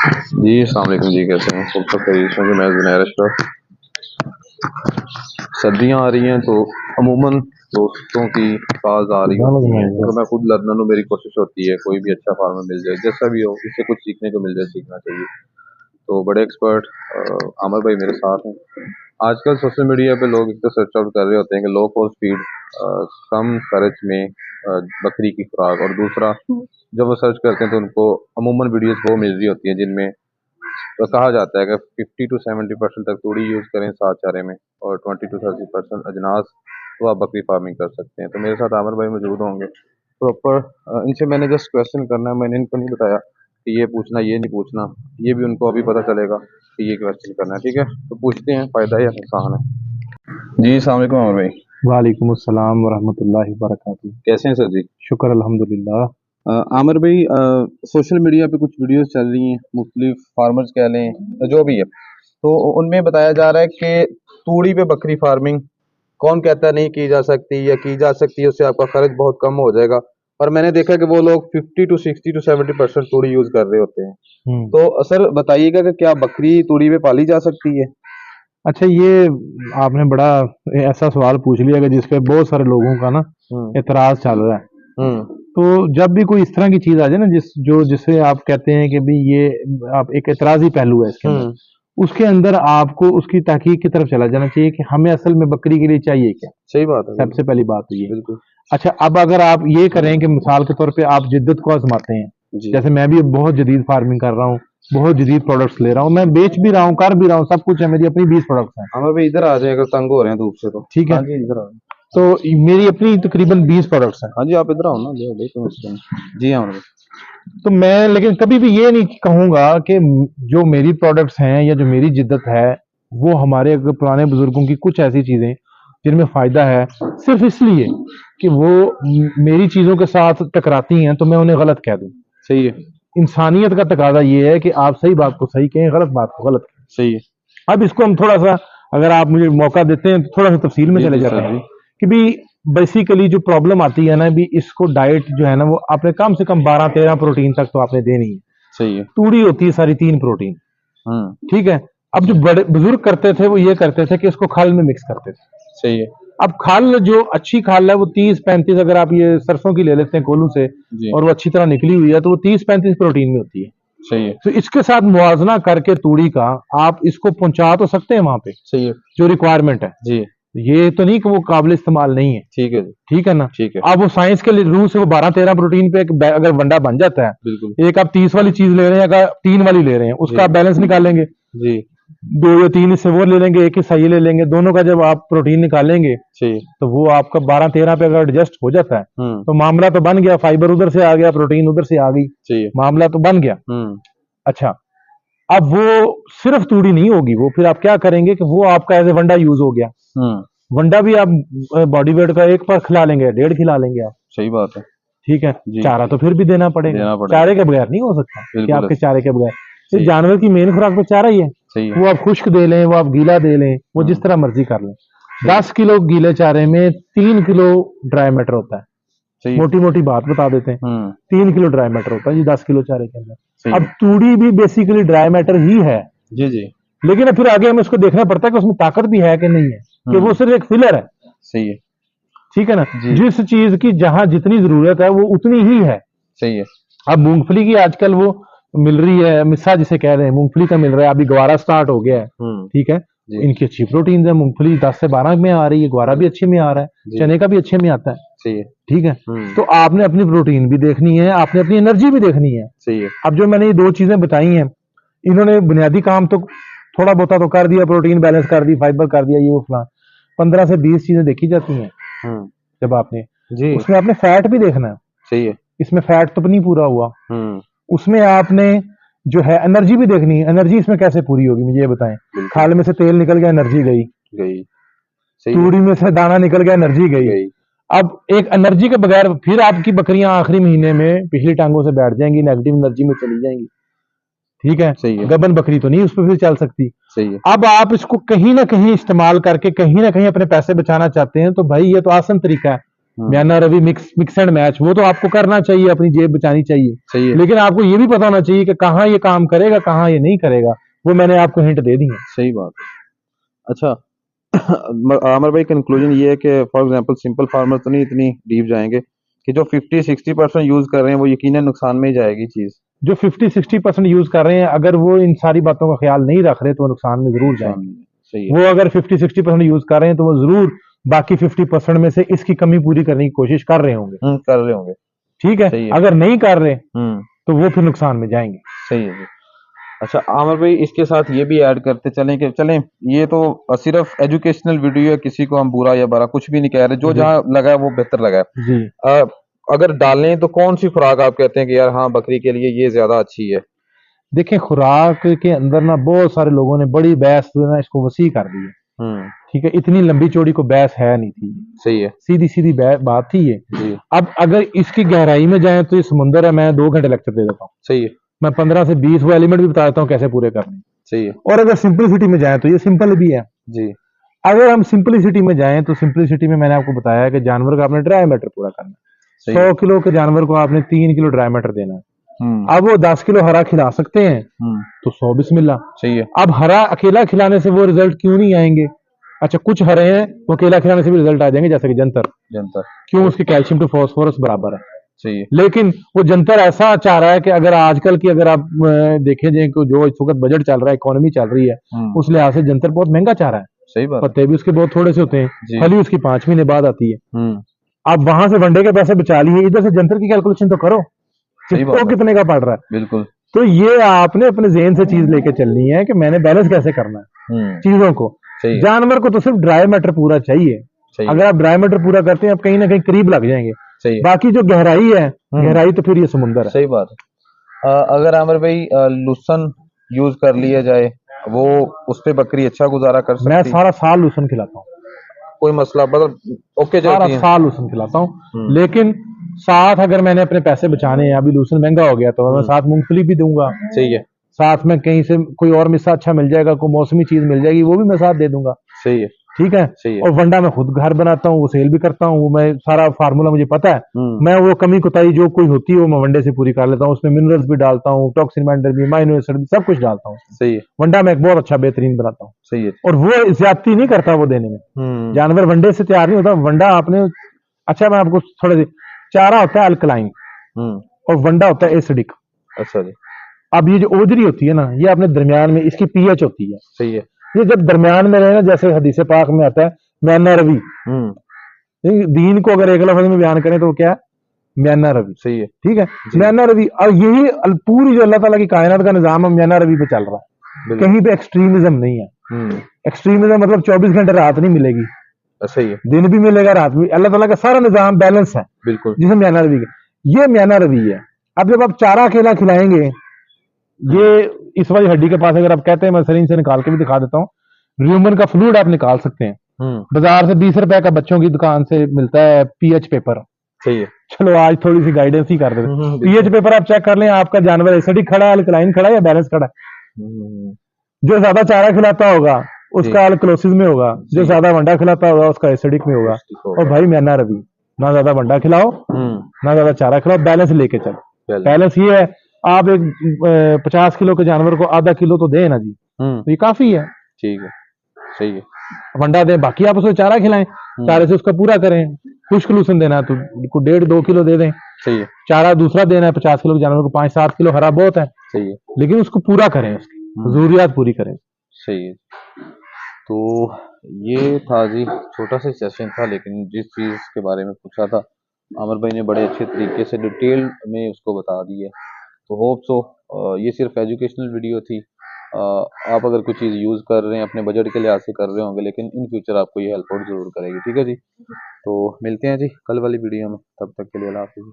जी अस्सलाम वालेकुम जी, कैसे हैं? सब खैरियत से हैं? मैं जुनैर अशरफ। सर्दियाँ आ रही हैं तो अमूमन दोस्तों की कॉल्स आ रही होती हैं, तो मैं खुद लर्नर हूँ। मेरी कोशिश होती है कोई भी अच्छा फार्मर मिल जाए, जैसा भी हो, इससे कुछ सीखने को मिल जाए, सीखना चाहिए। तो बड़े एक्सपर्ट आमिर भाई मेरे साथ हैं। आजकल सोशल मीडिया पे लोग एक तो सर्च आउट कर रहे होते हैं कि लो कॉस्ट फीड, कम खर्च में बकरी की खुराक, और दूसरा जब वो सर्च करते हैं तो उनको अमूमन वीडियोस वो मिल रही होती हैं जिनमें तो कहा जाता है कि 50 to 70% तक तूड़ी यूज़ करें साथ चारे में, और 20 to 30% अजनास, तो आप बकरी फार्मिंग कर सकते हैं। तो मेरे साथ आमिर भाई मौजूद होंगे प्रॉपर। इनसे मैंने जस्ट क्वेश्चन करना है, मैंने इनको नहीं बताया कि ये पूछना ये नहीं पूछना, ये भी उनको अभी पता चलेगा कि ये क्वेश्चन करना है। ठीक है, तो पूछते हैं, फ़ायदा या नुकसान है। जी अस्सलाम वालेकुम आमिर भाई, वालेकुम अस्सलाम वरहमतुल्लाहि वबरकातुहू। कैसे हैं सर जी? शुक्र अल्हम्दुलिल्लाह। आमिर भाई, सोशल मीडिया पे कुछ वीडियोस चल रही हैं, मुख्तलिफ फार्मर्स कह लें या जो भी है, तो उनमें बताया जा रहा है कि तूड़ी पे बकरी फार्मिंग, कौन कहता है नहीं की जा सकती, या की जा सकती है, उससे आपका खर्च बहुत कम हो जाएगा। और मैंने देखा कि वो लोग 50 to 60 to 70% तूड़ी यूज कर रहे होते हैं। तो सर बताइएगा कि क्या बकरी तूड़ी पे पाली जा सकती है? अच्छा, ये आपने बड़ा ऐसा सवाल पूछ लिया कि जिसपे बहुत सारे लोगों का ना हम्म एतराज चल रहा है। हम्म तो जब भी कोई इस तरह की चीज आ जाए ना, जिसे आप कहते हैं कि भाई ये आप एक एतराजी पहलू है इसके अंदर, हम्म उसके अंदर आपको उसकी तहकीक की तरफ चला जाना चाहिए कि हमें असल में बकरी के लिए चाहिए क्या। सही बात है, सबसे पहली बात तो ये। बिल्कुल। अच्छा, अब अगर आप ये करें कि मिसाल के तौर पे आप जिद्दत को आजमाते हैं, जी जैसे मैं भी बहुत जदीद फार्मिंग कर रहा हूँ, बहुत जदीद प्रोडक्ट्स ले रहा हूँ, मैं बेच भी रहा हूँ, कर भी रहा हूँ, सब कुछ है, मेरी अपनी 20 प्रोडक्ट्स हैं। आमिर भाई इधर आ जाए, अगर तंग हो रहे हैं धूप से तो। ठीक है, हाँ जी इधर आ जाए। तो मेरी अपनी तकरीबन 20 प्रोडक्ट्स हैं। हाँ जी आप इधर आओ ना, ले आओ भाई, तुम इस टाइम। जी आमिर भाई। तो मैं लेकिन कभी भी ये नहीं कहूंगा कि जो मेरी प्रोडक्ट्स हैं या जो मेरी जिद्दत है वो हमारे अगर पुराने बुजुर्गों की कुछ ऐसी चीजें जिनमें फायदा है सिर्फ इसलिए कि वो मेरी चीजों के साथ टकराती हैं तो मैं उन्हें गलत कह दूं। सही है। इंसानियत का तकाजा ये है कि आप सही बात को सही कहें, गलत बात को गलत कहें। सही है। अब इसको हम थोड़ा सा, अगर आप मुझे मौका देते हैं तो थोड़ा सा तफसील में जी चले जी जाते सर हैं जी। कि भी बेसिकली जो प्रॉब्लम आती है ना, भी इसको डाइट जो है ना वो आपने कम से कम 12-13 प्रोटीन तक तो आपने देनी है। सही है। तूड़ी होती है सारी 3 प्रोटीन। हम्म। ठीक है। अब जो बड़े बुजुर्ग करते थे वो ये करते थे कि इसको खल में मिक्स करते थे। सही है। अब खल, जो अच्छी खल है वो 30-35, अगर आप ये सरसों की ले लेते हैं कोल्हू से, जी और वो अच्छी तरह निकली हुई है, तो वो 30-35 प्रोटीन में होती है। सही है। तो इसके साथ मुवाजना करके तूड़ी का आप इसको पहुंचा तो सकते हैं वहां पे सही है। जो रिक्वायरमेंट है। जी ये तो नहीं कि वो काबिल इस्तेमाल नहीं है। ठीक है जी। ठीक है ना। ठीक है। अब वो साइंस के रूह से वो 12-13 प्रोटीन पे अगर वंडा बन जाता है, बिल्कुल। एक आप 30 वाली चीज ले रहे हैं, अगर 3 वाली ले रहे हैं, उसका जी आप बैलेंस निकालेंगे, जी 2 या 3 इससे वो ले लेंगे, एक हिस्सा ये ले लेंगे, दोनों का जब आप प्रोटीन निकालेंगे सही। तो वो आपका 12-13 पे अगर एडजस्ट हो जाता है हम्म। तो मामला तो बन गया, फाइबर उधर से आ गया, प्रोटीन उधर से आ गई, सही है। मामला तो बन गया। हम्म। अच्छा, अब वो सिर्फ तूड़ी नहीं होगी, वो फिर आप क्या करेंगे कि वो आपका एज ए वंडा यूज हो गया। हम्म। वंडा भी आप बॉडी वेट का 1 पर खिला लेंगे, 1.5 खिला लेंगे आप। सही बात है। ठीक है। जी चारा तो फिर भी देना पड़ेगा, देना पड़ेगा। चारे के बगैर नहीं हो सकता कि बिल्कुल आपके चारे के बगैर। सही इस है। जानवर की मेन खुराक तो चारा ही है। सही है। वो आप खुश्क दे लें, वो आप गीला दे लें, वो जिस तरह मर्जी कर लें। 10 किलो गीले चारे में 3 किलो ड्राई मैटर होता है। सही है। मोटी मोटी बात बता देते हैं, हम्म। 3 किलो ड्राई मैटर होता है जी 10 किलो चारे के अंदर। सही अब है। तूड़ी भी बेसिकली ड्राई मैटर ही है, जी जी। लेकिन अब फिर आगे हमें उसको देखना पड़ता है कि उसमें ताकत भी है कि नहीं है, कि वो सिर्फ एक फिलर है। सही है। ठीक है ना। जी जिस चीज की जहां जितनी जरूरत है वो उतनी ही है। सही है। अब मूंगफली की आजकल वो मिल रही है, मिस्सा जिसे कह रहे हैं, मूंगफली का मिल रहा है, अभी ग्वारा स्टार्ट हो गया है। ठीक है। जी इनकी अच्छी प्रोटीन है, मूंगफली 10 से 12 में आ रही है, ग्वारा भी अच्छे में आ रहा है, जी चने का भी अच्छे में आता है। सही है। ठीक है। तो आपने अपनी प्रोटीन भी देखनी है, आपने अपनी एनर्जी भी देखनी है। सही है। अब जो मैंने ये 2 चीजें बताई हैं, इन्होंने बुनियादी काम तो थोड़ा बहुत तो कर दिया, प्रोटीन बैलेंस कर दी, फाइबर कर दिया, ये वो फलान, 15 से 20 चीजें देखी जाती हैं जब आपने, जी उसमें आपने फैट भी देखना है। सही है। इसमें फैट तो नहीं पूरा हुआ, हम्म। उसमें आपने जो है एनर्जी भी देखनी है। एनर्जी इसमें कैसे पूरी होगी मुझे ये बताएं। बिल्कुल खाल में से तेल निकल गया, एनर्जी गई। गई। सही है। तूड़ी में से दाना निकल गया, एनर्जी गई। गई। अब एक एनर्जी के बगैर फिर आपकी बकरियां आखिरी महीने में पिछली टांगों से बैठ जाएंगी, नेगेटिव एनर्जी में चली जाएंगी। ठीक है। सही है। गबन बकरी तो नहीं उस पर फिर चल सकती। सही है। अब आप इसको कहीं ना कहीं इस्तेमाल करके कहीं ना कहीं अपने पैसे बचाना चाहते हैं तो भाई ये तो आसान तरीका है, म्याना रवि मिक्स एंड मैच, वो तो आपको करना चाहिए, अपनी जेब बचानी चाहिए। सही है, लेकिन आपको ये भी पता होना चाहिए कि कहाँ ये काम करेगा, कहाँ ये नहीं करेगा। वो मैंने आपको हिंट दे दी है। सही बात है। अच्छा आमिर भाई, कंक्लूजन ये है कि फॉर एग्जांपल सिंपल फार्मर तो नहीं इतनी डीप जाएंगे कि जो 50-60% यूज कर रहे हैं वो यकीनन नुकसान में ही जाएगी चीज। जो 50-60% यूज कर रहे हैं, अगर वो इन सारी बातों का ख्याल नहीं रख रहे तो वो नुकसान में जरूर नुकसान जाएंगे। में, सही है। वो अगर 50-60% यूज कर रहे हैं तो वो जरूर बाकी 50% में से इसकी कमी पूरी करने की कोशिश कर रहे होंगे। कर रहे होंगे। ठीक है, सही है। अगर नहीं कर रहे हम्म तो वो फिर नुकसान में जाएंगे। सही है जी। अच्छा आमिर भाई, इसके साथ ये भी ऐड करते चलें ये तो सिर्फ एजुकेशनल वीडियो है, किसी को हम बुरा या भला कुछ भी नहीं कह रहे, जो जी जहाँ लगा है वो बेहतर लगा है। जी। अगर डालें तो कौन सी खुराक आप कहते हैं कि यार हाँ बकरी के लिए ये ज्यादा अच्छी है? देखिए, खुराक के अंदर ना बहुत सारे लोगों ने बड़ी बहस जो है ना इसको वसी कर दी है। हम्म ठीक है, इतनी लंबी चौड़ी को बहस है नहीं थी, सही है सीधी सीधी बात थी ये। जी। अब अगर इसकी गहराई में जाए तो ये समुंदर है, मैं 2 घंटे लेक्चर दे देता हूँ। सही है। मैं 15 से 20 वो एलिमेंट भी बता देता हूँ कैसे पूरे करने। सही है और अगर सिंपलिसिटी में जाए तो ये सिंपल भी है। जी। अगर हम सिंपलिसिटी में जाएं तो सिंपलिसिटी में मैंने आपको बताया कि जानवर का आपने ड्राई मैटर पूरा करना है। सही है। 100 किलो के जानवर को आपने 3 किलो ड्राई मैटर देना है। अब वो 10 किलो हरा खिला सकते हैं हम्म तो 100 बिस्मिल्लाह। सही है। अब हरा अकेला खिलाने से वो रिजल्ट क्यों नहीं आएंगे? अच्छा, कुछ हरे हैं वो अकेला खिलाने से भी रिजल्ट आ जाएंगे, जैसे कि जंतर। जनता। क्यों? उसके कैल्शियम टू फास्फोरस बराबर है। सही है। लेकिन वो जंतर ऐसा चाह रहा है कि अगर आजकल की अगर आप देखें जाए कि जो इस वक्त बजट चल रहा है, इकोनॉमी चल रही है, उस लिहाज से जंतर बहुत महंगा चाह रहा है। सही बात है पत्ते भी उसके बहुत थोड़े से होते हैं, जी। फली उसकी 5 महीने बाद आती है। हम्म आप वहां से वनडे के पैसे बचा लिए, इधर से जंतर की कैलकुलेशन तो करो कि सही वो बात है, कितने का पड़ रहा है। बिल्कुल। तो ये आपने अपने जेहन से चीज लेके चलनी है कि मैंने बैलेंस कैसे करना है चीजों को। सही है। जानवर को तो सिर्फ ड्राई मैटर पूरा चाहिए। सही अगर है। आप ड्राई मैटर पूरा करते हैं आप कहीं ना कहीं करीब लग जाएंगे। सही है। बाकी जो गहराई है, गहराई तो फिर ये समुंदर है। सही बात है। अगर आमिर भाई लूसन यूज कर लिया जाए, वो उस पे बकरी अच्छा गुजारा कर मैं सकती? सारा साल लूसन खिलाता हूँ, कोई मसला मतलब ओके सारा जाती है? साल लूसन खिलाता हूँ। लेकिन साथ अगर मैंने अपने पैसे बचाने हैं, अभी लूसन महंगा हो गया तो मैं साथ मूंगफली भी दूंगा। सही है। साथ में कहीं से कोई और मिस्सा अच्छा मिल जाएगा, कोई मौसमी चीज मिल जाएगी, वो भी मैं साथ दे दूंगा। सही है। ठीक है। सही है। और वंडा मैं खुद घर बनाता हूँ, वो सेल भी करता हूँ, वो मैं सारा फार्मूला मुझे पता है। मैं वो कमी कुताई जो कोई होती है वो मैं वनडे से पूरी कर लेता हूँ। उसमें मिनरल्स भी डालता हूँ, टॉक्सिन बाइंडर भी, माइनो एसिड भी, सब कुछ डालता हूँ उसमें। सही है। वंडा मैं एक बहुत अच्छा बेहतरीन बनाता हूँ। सही है। और वो ज्यादती नहीं करता वो देने में। जानवर वनडे से तैयार नहीं होता वंडा आपने। अच्छा, मैं आपको थोड़ा सी, चारा होता है अल्कलाइन और वंडा होता है एसिडिक। अच्छा जी। अब ये जो ओजरी होती है ना, ये अपने दरमियान में इसकी पीएच होती है। सही है। ये जब दरमियान में रहे ना, जैसे हदीस पाक में आता है म्याना रवि। दीन को अगर एक लफ्ज में बयान करें तो वो क्या है? म्याना रवि। सही है। ठीक है, म्याना रवि। और यही पूरी जो अल्लाह ताला की कायनात का निजाम है म्याना रवि पे चल रहा है। कहीं पे एक्सट्रीमिज्म नहीं है। एक्सट्रीमिज्म मतलब 24 घंटे रात नहीं मिलेगी, सही है। दिन भी मिलेगा, रात भी। अल्लाह ताला का सारा निजाम बैलेंस है, बिल्कुल। जिसे म्याना रवि ये म्याना रवि है। अब जब आप चारा अकेला खिलाएंगे, ये इस वाली हड्डी के पास अगर आप कहते हैं, मैं सरीन से निकाल के भी दिखा देता हूँ, र्यूमन का फ्लूइड आप निकाल सकते हैं। बाजार से 20 रुपए का बच्चों की दुकान से मिलता है पीएच पेपर। सही है। चलो आज थोड़ी सी गाइडेंस ही कर देते हैं। पीएच पेपर आप चेक कर लें, आपका जानवर एसिडिक खड़ा है, अल्कलाइन खड़ा है या बैलेंस खड़ा है। जो ज्यादा चारा खिलाता होगा उसका अल्कलोसिस में होगा, जो ज्यादा वंडा खिलाता होगा उसका एसिडिक में होगा। और भाई म्याना रवि, ना ज्यादा वंडा खिलाओ ना ज्यादा चारा खिलाओ, बैलेंस लेके चलो। बैलेंस ये है, आप एक 50 किलो के जानवर को आधा किलो तो दे ना जी, तो ये काफी है। ठीक है। सही है। वंडा दें, बाकी आप उसको चारा खिलाएं, चारे से उसका पूरा करें। खुश्क लूसन देना है तो 1.5-2 किलो दे दें। सही है। चारा दूसरा देना है 50 किलो के जानवर को, 5-7 किलो हरा बहुत है। सही है। लेकिन उसको पूरा करें, उसकी जरूरियात पूरी करें। सही है। तो ये था जी, छोटा सा सेशन था, लेकिन जिस चीज़ के बारे में पूछा था आमिर भाई ने बड़े अच्छे तरीके से डिटेल में उसको बता दी है। तो होप सो ये सिर्फ एजुकेशनल वीडियो थी। आप अगर कुछ चीज़ यूज़ कर रहे हैं अपने बजट के लिहाज से कर रहे होंगे, लेकिन इन फ्यूचर आपको ये हेल्प आउट ज़रूर करेगी। ठीक है जी, तो मिलते हैं जी कल वाली वीडियो में, तब तक के लिए अल्लाह हाफिज़।